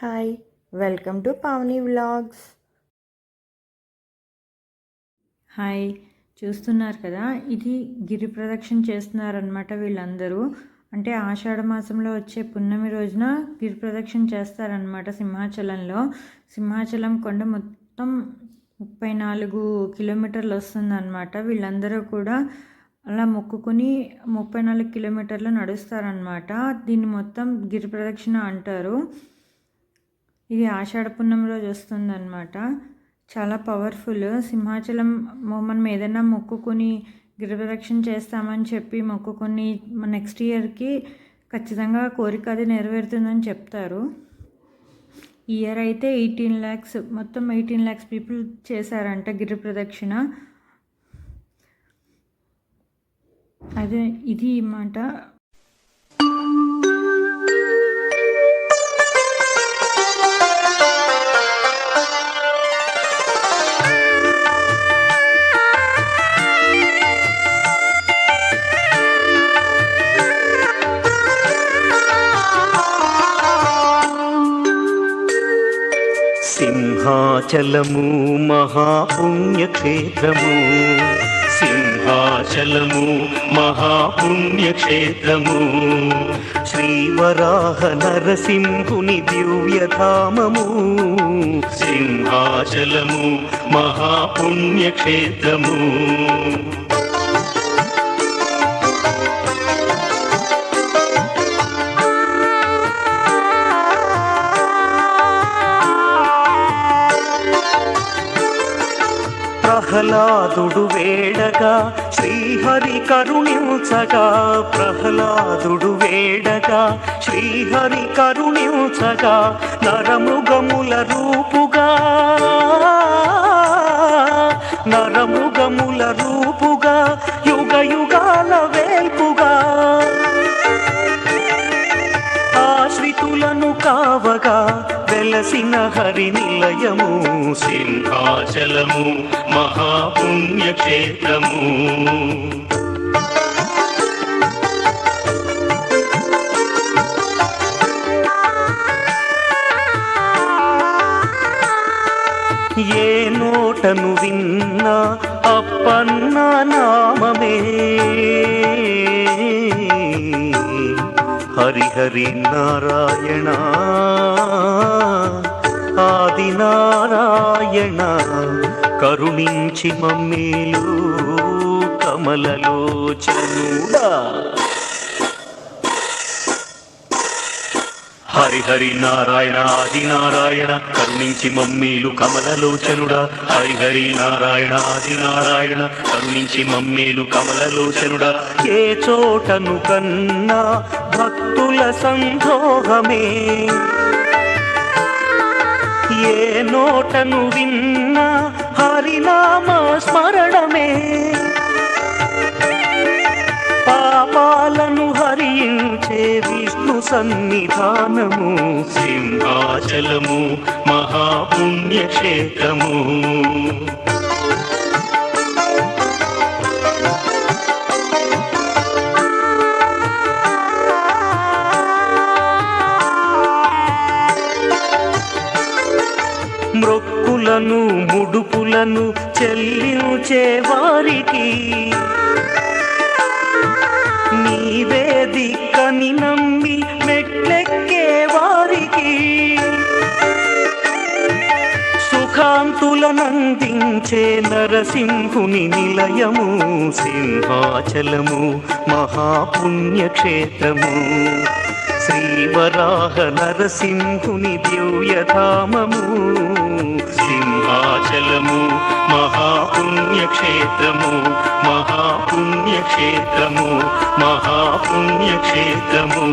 Hi, welcome to Pavani vlogs. Hi, చూస్తున్నారు కదా, ఇది గిరి ప్రదక్షిణ చేస్తున్నారనమాట వీళ్ళందరూ. అంటే ఆషాఢ మాసంలో వచ్చే పున్నమి రోజున గిరి ప్రదక్షిణ చేస్తారనమాట సింహాచలం కొండ మొత్తం 34 కిలోమీటర్లు వస్తుందన్నమాట. వీళ్ళందరూ కూడా అలా మొక్కుకుని 34 కిలోమీటర్లు నడుస్తారనమాట. దీన్ని మొత్తం గిరి ప్రదక్షిణ అంటారు. ఇది ఆషాఢ పున్నమి రోజు వస్తుందన్నమాట. చాలా పవర్ఫుల్. సింహాచలం మనం ఏదైనా మొక్కుకొని గిరి ప్రదక్షిణ చేస్తామని చెప్పి మొక్కుకొని నెక్స్ట్ ఇయర్కి ఖచ్చితంగా కోరిక అది నెరవేరుతుందని చెప్తారు. ఈ ఇయర్ అయితే 18 lakhs, మొత్తం 18 lakhs పీపుల్ చేశారంట గిరి ప్రదక్షిణ. అదే ఇది మాట. సింహాచలము మహాపుణ్యక్షేత్రము, సింహాచలము మహాపుణ్యక్షేత్రము, శ్రీవరాహ నరసింహుని దివ్యధామము, సింహాచలము మహాపుణ్యక్షేత్రము. ప్రహ్లాదుడు వేడగా శ్రీహరి కరుణించగా, ప్రహ్లాదుడు వేడగా శ్రీహరి కరుణించగా, నరమృగముల రూపుగా, నరమృగముల రూపుగా, యుగ యుగాల వేల్పుగా, ఆశ్రితులను కావగా వెలసిన హరి నిలయము, సింహాచలము మహాపుణ్యక్షేత్రము. ఏ నోటను విన్నా అప్పన్న నామమే, హరిహరి నారాయణ ఆది నారాయణ, కరుణించి మమ్మేలు కమలలోచనుడా. హరిహరి నారాయణ ఆది నారాయణ, కరుణించి మమ్మేలు కమలలోచనుడా. హరిహరి నారాయణ ఆది నారాయణ, కరుణించి మమ్మేలు కమలలోచనుడా. ఏ చోటను కన్నా భక్తుల సందోహమే, ఏ నోటను విన్నా హరినామ స్మరణమే, పాపాలను హరించే విష్ణు సన్నిధానము, సింహాచలము మహాపుణ్యక్షేత్రము. మ్రొక్కులను ముడుపులను చెల్లించే వారికి నీవే దిక్కని నమ్మి మెట్లెక్కే వారికి, సుఖాంతులనందించే నరసింహుని నిలయము, సింహాచలము మహాపుణ్యక్షేత్రము, శ్రీవరాహ నరసింహుని దివ్యధామము, సింహాచలము మహాపుణ్యక్షేత్రము, మహాపుణ్యక్షేత్రము, మహాపుణ్యక్షేత్రము.